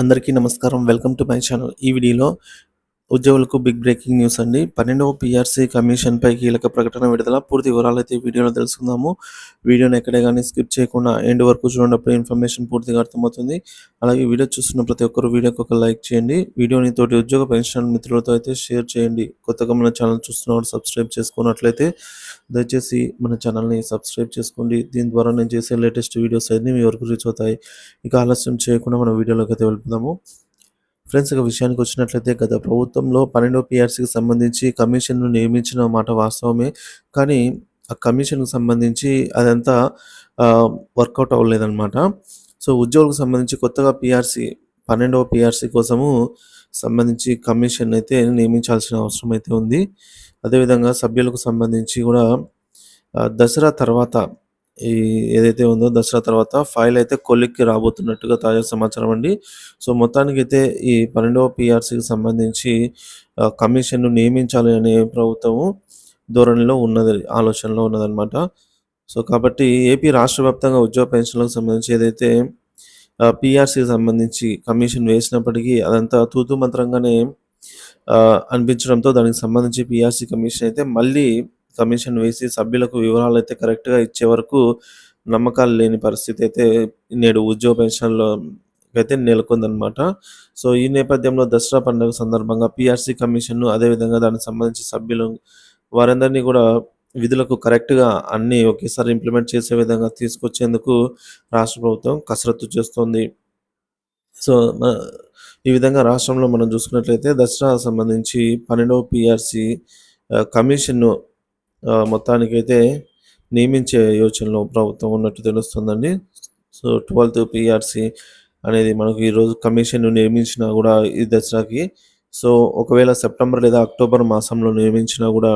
అందరికీ నమస్కారం. Welcome to my channel. ఈ వీడియోలో ఉద్యోగులకు బిగ్ బ్రేకింగ్ న్యూస్ అండి. 12వ పీఆర్సీ కమిషన్‌పై కీలక ప్రకటన విడుదల. పూర్తి వివరాలైతే ఈ వీడియోలో తెలుసుకుందాము. వీడియోని ఎక్కడ గాని స్కిప్ చేయకుండా ఎండ్ వరకు చూడండి. అప్పుడే ఇన్ఫర్మేషన్ పూర్తిగా అర్థమవుతుంది. అలాగే వీడియో చూస్తున్న ప్రతి ఒక్కరు వీడియోకి ఒక లైక్ చేయండి. వీడియోని తోటి ఉద్యోగ పెన్షనర్ మిత్రులతో అయితే షేర్ చేయండి. కొత్తగా మన ఛానల్ చూస్తున్నవారు సబ్స్క్రైబ్ చేసుకున్నట్లయితే దయచేసి మన ఛానల్‌ని సబ్స్క్రైబ్ చేసుకోండి. దీని ద్వారా నేను చేసే లేటెస్ట్ వీడియోస్ అన్నీ మీ వరకు రీచ్ అవుతాయి. ఇక ఆలస్యం చేయకుండా మనం వీడియోలోకి అయితే వెళ్ళిపోదాము. ఫ్రెండ్స్, ఇక విషయానికి వచ్చినట్లయితే గత ప్రభుత్వంలో 12వ పీఆర్సీకి సంబంధించి కమిషన్‌ను నియమించిన మాట వాస్తవమే. కానీ ఆ కమిషన్‌కి సంబంధించి అదంతా ఆహ్, వర్కౌట్ అవ్వలేదనమాట. సో, ఉద్యోగులకు సంబంధించి కొత్తగా 12వ పీఆర్సీ కోసము సంబంధించి కమిషన్ అయితే నియమించాల్సిన అవసరం అయితే ఉంది. అదేవిధంగా సభ్యులకు సంబంధించి కూడా దసరా తర్వాత ఈ ఏదైతే ఉందో దసరా తర్వాత ఫైల్ అయితే కొలిక్కి రాబోతున్నట్టుగా తాజా సమాచారం అండి. సో, మొత్తానికైతే ఈ 12వ పీఆర్సీకి సంబంధించి కమిషన్‌ను నియమించాలి అనే ప్రభుత్వము ధోరణిలో ఉన్నది, ఆలోచనలో ఉన్నదనమాట. సో, కాబట్టి ఏపీ రాష్ట్ర వ్యాప్తంగా ఉద్యోగ పెన్షన్‌లకు సంబంధించి ఏదైతే పీఆర్సీకి సంబంధించి కమిషన్ వేసినప్పటికీ అదంతా తూతూ మంత్రంగానే అనిపించడంతో దానికి సంబంధించి పీఆర్సీ కమిషన్ అయితే మళ్ళీ కమిషన్ వేసి సభ్యులకు వివరాలైతే కరెక్ట్‌గా ఇచ్చే వరకు నమ్మకాలు లేని పరిస్థితి అయితే నేడు ఉద్యోగ పెన్షన్‌లో అయితే నెలకొందనమాట. సో, ఈ నేపథ్యంలో దసరా పండుగ సందర్భంగా పీఆర్సీ కమిషన్‌ను అదేవిధంగా దానికి సంబంధించి సభ్యులు వారందరినీ కూడా విధులకు కరెక్ట్‌గా అన్నీ ఒకేసారి ఇంప్లిమెంట్ చేసే విధంగా తీసుకొచ్చేందుకు రాష్ట్ర ప్రభుత్వం కసరత్తు చేస్తోంది. సో, ఈ విధంగా రాష్ట్రంలో మనం చూసుకున్నట్లయితే దసరాకు సంబంధించి 12వ పీఆర్సీ కమిషన్‌ను మొత్తానికైతే నియమించే యోచనలో ప్రభుత్వం ఉన్నట్టు తెలుస్తుందండి. సో, 12థ్ పీఆర్సీ అనేది మనకు ఈరోజు కమిషన్‌ను నియమించినా కూడా ఈ దసరాకి. సో, ఒకవేళ సెప్టెంబర్ లేదా అక్టోబర్ మాసంలో నియమించినా కూడా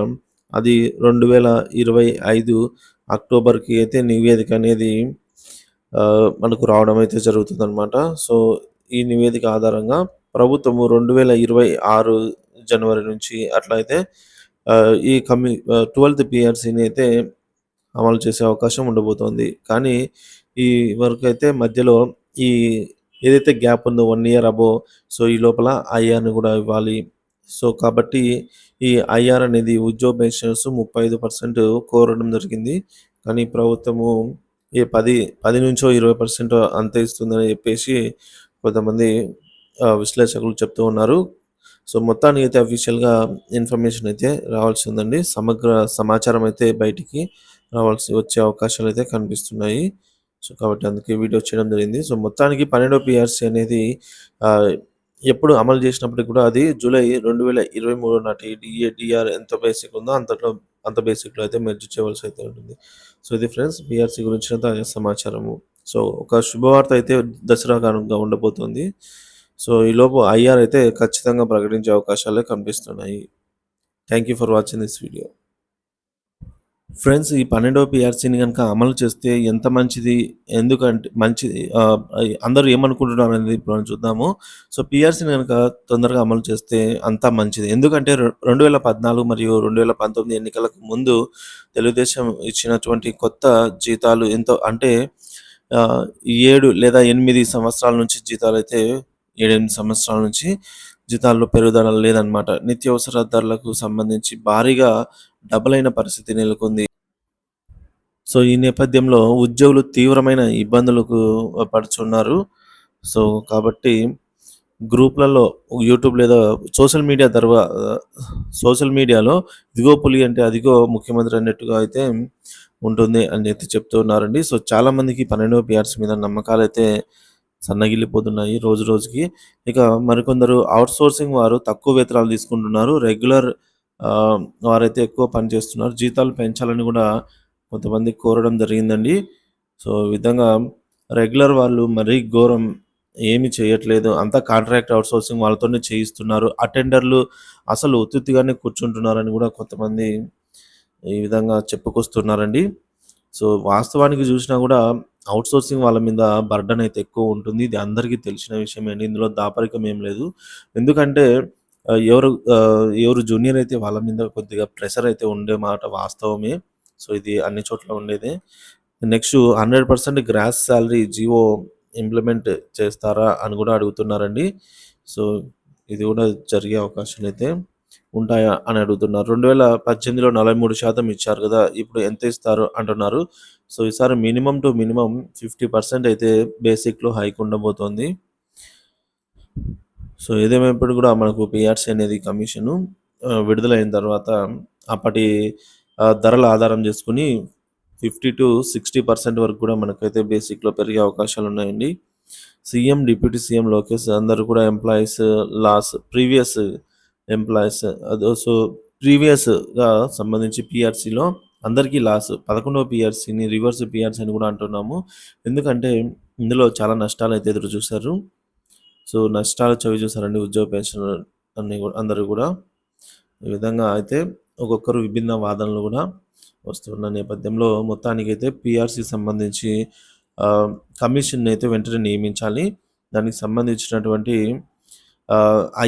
అది 2025 అక్టోబర్‌కి అయితే నివేదిక అనేది మనకు రావడం అయితే జరుగుతుందనమాట. సో, ఈ నివేదిక ఆధారంగా ప్రభుత్వము 2026 జనవరి నుంచి అట్లా అయితే ఈ 12థ్ పీఆర్సీని అయితే అమలు చేసే అవకాశం ఉండబోతోంది. కానీ ఈ వరకైతే మధ్యలో ఈ ఏదైతే గ్యాప్ ఉందో 1 ఇయర్ అబోవ్, సో, ఈ లోపల ఐఆర్‌ని కూడా ఇవ్వాలి. సో, కాబట్టి ఈ ఐఆర్ అనేది ఉద్యోగ పెన్షనర్స్ 35% కోరడం జరిగింది. కానీ ప్రభుత్వము 10 నుంచో 20% అంతే ఇస్తుందని చెప్పేసి కొంతమంది విశ్లేషకులు చెప్తూ ఉన్నారు. సో, మొత్తానికైతే అఫీషియల్‌గా ఇన్ఫర్మేషన్ అయితే రావాల్సి ఉందండి. సమగ్ర సమాచారం అయితే బయటికి వచ్చే అవకాశాలైతే కనిపిస్తున్నాయి. సో, కాబట్టి అందుకే వీడియో చేయడం జరిగింది. సో, మొత్తానికి 12వ పీఆర్సీ అనేది ఆహ్, ఎప్పుడు అమలు చేసినప్పటికి కూడా అది జూలై 2023 నాటి డీఆర్ ఎంత బేసిక్ ఉందో అంత బేసిక్‌లో అయితే మెర్జ్ చేయవలసి అయితే ఉంటుంది. సో, ఇది ఫ్రెండ్స్ పీఆర్సీ గురించిన తాజా సమాచారము. సో, ఒక శుభవార్త అయితే దసరా కానుకగా ఉండబోతోంది. సో, ఈలోపు ఐఆర్ అయితే ఖచ్చితంగా ప్రకటించే అవకాశాలే కనిపిస్తున్నాయి. Thank you for watching this video. Friends, ఈ 12వ పీఆర్సీని గనుక అమలు చేస్తే ఎంత మంచిది? ఎందుకంటే మంచిది అందరూ ఏమనుకుంటున్నారనేది ఇప్పుడు మనం చూద్దాము. సో, పీఆర్సీని గనుక తొందరగా అమలు చేస్తే అంతా మంచిది. ఎందుకంటే 2014 మరియు 2019 ఎన్నికలకు ముందు తెలుగుదేశం ఇచ్చినటువంటి కొత్త జీతాలు ఎంతో అంటే 7 లేదా 8 సంవత్సరాల నుంచి జీతాలైతే 7, 8 సంవత్సరాల నుంచి జీతాల్లో పెరుగుదల లేదనమాట. నిత్యావసర ధరలకు సంబంధించి భారీగా డబుల్ అయిన పరిస్థితి నెలకొంది. సో, ఈ నేపథ్యంలో ఉద్యోగులు తీవ్రమైన ఇబ్బందులకు పడుచున్నారు. సో, కాబట్టి గ్రూప్‌లలో యూట్యూబ్ లేదా సోషల్ మీడియా సోషల్ మీడియాలో ఇదిగో పులి అంటే అదిగో ముఖ్యమంత్రి అన్నట్టుగా అయితే ఉంటుంది అని అయితే చెప్తూ ఉన్నారండి. సో, చాలామందికి 12వ పీఆర్సీ మీద నమ్మకాలైతే సన్నగిల్లిపోతున్నాయి రోజు రోజుకి. ఇక మరికొందరు ఔట్‌సోర్సింగ్ వారు తక్కువ వేతనాలు తీసుకుంటున్నారు. రెగ్యులర్ ఆహ్, వారైతే ఎక్కువ పని చేస్తున్నారు. జీతాలు పెంచాలని కూడా కొంతమంది కోరడం జరిగిందండి. సో, ఈ విధంగా రెగ్యులర్ వాళ్ళు మరీ ఘోరం, ఏమి చేయట్లేదు. అంతా కాంట్రాక్ట్ ఔట్‌సోర్సింగ్ వాళ్ళతోనే చేయిస్తున్నారు. అటెండర్లు అసలు ఉత్తుత్తిగానే కూర్చుంటున్నారని కూడా కొంతమంది ఈ విధంగా చెప్పుకొస్తున్నారండి. సో, వాస్తవానికి చూసినా కూడా ఔట్‌సోర్సింగ్ వాళ్ళ మీద బర్డెన్ అయితే ఎక్కువ ఉంటుంది. ఇది అందరికీ తెలిసిన విషయమే అండి. ఇందులో దాపరికం ఏం లేదు. ఎందుకంటే ఎవరు జూనియర్ అయితే వాళ్ళ మీద కొద్దిగా ప్రెషర్ అయితే ఉండే మాట వాస్తవమే. సో, ఇది అన్ని చోట్ల ఉండేదే. Next 100% gross salary GO implement చేస్తారా అని కూడా అడుగుతున్నారండి. సో, ఇది కూడా జరిగే అవకాశాలైతే ఉంటాయా అని అడుగుతున్నారు. 2018లో 43% ఇచ్చారు కదా! ఇప్పుడు ఎంత ఇస్తారు అంటున్నారు. సో, ఈసారి మినిమమ్ టు మినిమమ్ 50% అయితే బేసిక్‌లో హైక్ ఉండబోతోంది. సో, ఏదేమైనప్పటికి కూడా మనకు పీఆర్సీ అనేది కమిషను విడుదలైన తర్వాత అప్పటి ధరల ఆధారం చేసుకొని 50-60% వరకు కూడా మనకైతే బేసిక్‌లో పెరిగే అవకాశాలున్నాయండి. సీఎం, డిప్యూటీ సీఎం లోకేష్ అందరూ కూడా ప్రీవియస్ ఎంప్లాయీస్ సో, ప్రీవియస్‌గా సంబంధించి పీఆర్సీలో అందరికీ లాస్. 11వ పీఆర్సీని రివర్స్ పీఆర్సీ అని కూడా అంటున్నాము. ఎందుకంటే ఇందులో చాలా నష్టాలైతే ఎదురు చూసారు. సో, నష్టాలు చవిచూసారండి ఉద్యోగ పెన్షనర్ అందరూ కూడా. ఈ విధంగా అయితే ఒక్కొక్కరు విభిన్న వాదనలు కూడా వస్తున్న నేపథ్యంలో మొత్తానికైతే పీఆర్సీకి సంబంధించి కమిషన్‌ని అయితే వెంటనే నియమించాలి. దానికి సంబంధించినటువంటి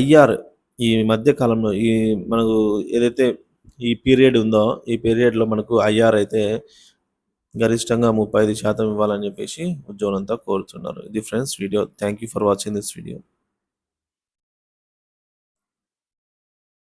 ఐఆర్ ఈ మధ్య కాలంలో మనకు ఏదైతే ఈ పీరియడ్ ఉందో, ఈ పీరియడ్‌లో మనకు ఐఆర్ అయితే గరిష్టంగా 35% ఇవ్వాలని చెప్పేసి ఉద్యోగులంతా కోరుతున్నారు. ఇది friends video. Thank you for watching this video.